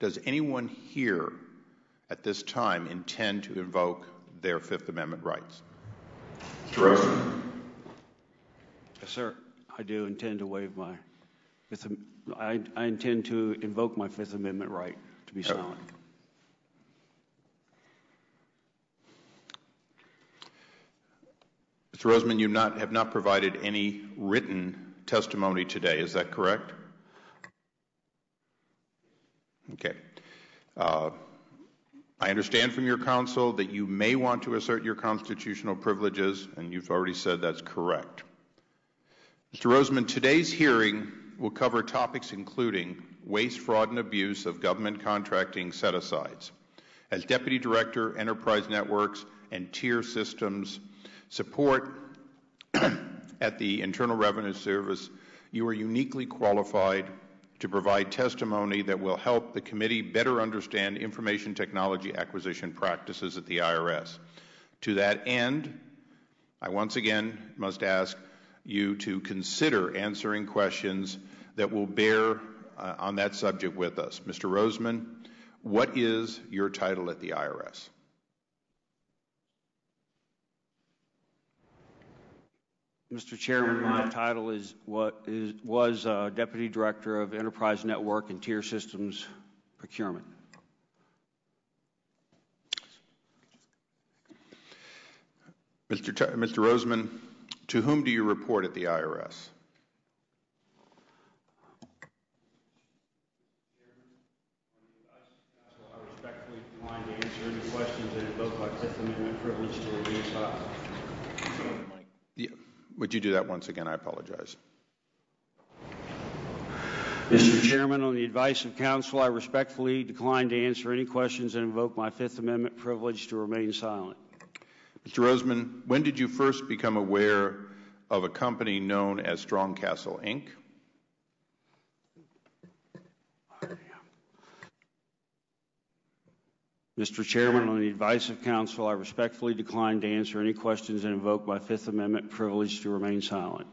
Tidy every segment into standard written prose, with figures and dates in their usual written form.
Does anyone here at this time intend to invoke their Fifth Amendment rights? Mr. Roseman? Yes, sir. I do intend to waive my Fifth. I intend to invoke my Fifth Amendment right to be silent. Mr. Roseman, you have not provided any written testimony today. Is that correct? Okay. I understand from your counsel that you may want to assert your constitutional privileges, and you've already said that's correct. Mr. Roseman, today's hearing will cover topics including waste, fraud, and abuse of government contracting set-asides. As Deputy Director, Enterprise Networks, and Tier Systems Support at the Internal Revenue Service, you are uniquely qualified to provide testimony that will help the committee better understand information technology acquisition practices at the IRS. To that end, I once again must ask you to consider answering questions that will bear on that subject with us. Mr. Roseman, what is your title at the IRS? Mr. Chairman, my title was Deputy Director of Enterprise Network and Tier Systems Procurement. Mr. Roseman, to whom do you report at the IRS? I respectfully decline to answer any questions and invoke my Fifth Amendment privilege to remain silent. Yeah. Would you do that once again? I apologize. Mr. Chairman, on the advice of counsel, I respectfully decline to answer any questions and invoke my Fifth Amendment privilege to remain silent. Mr. Roseman, when did you first become aware of a company known as Strong Castle, Inc.? Mr. Chairman, on the advice of counsel, I respectfully decline to answer any questions and invoke my Fifth Amendment privilege to remain silent.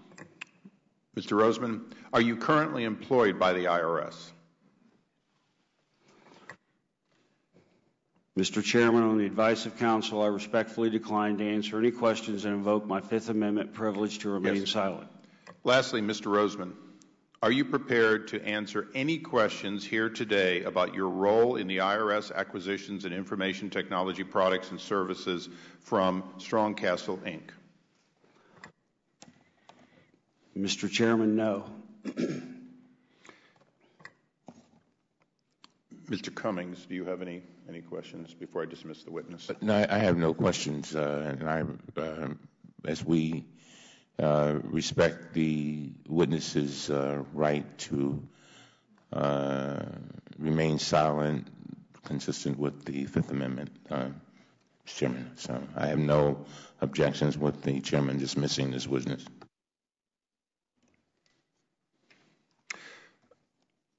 Mr. Roseman, are you currently employed by the IRS? Mr. Chairman, on the advice of counsel, I respectfully decline to answer any questions and invoke my Fifth Amendment privilege to remain silent. Lastly, Mr. Roseman, are you prepared to answer any questions here today about your role in the IRS acquisitions and information technology products and services from Strong Castle, Inc.? Mr. Chairman, no. Mr. Cummings, do you have any questions before I dismiss the witness? No, I have no questions, and as we respect the witness's right to remain silent, consistent with the Fifth Amendment, Mr. Chairman. So I have no objections with the chairman dismissing this witness.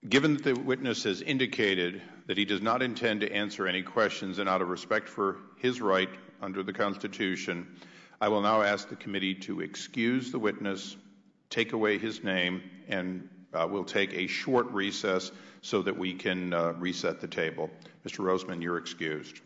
Given that the witness has indicated that he does not intend to answer any questions and out of respect for his right under the Constitution, I will now ask the committee to excuse the witness, take away his name, and we'll take a short recess so that we can reset the table. Mr. Roseman, you're excused.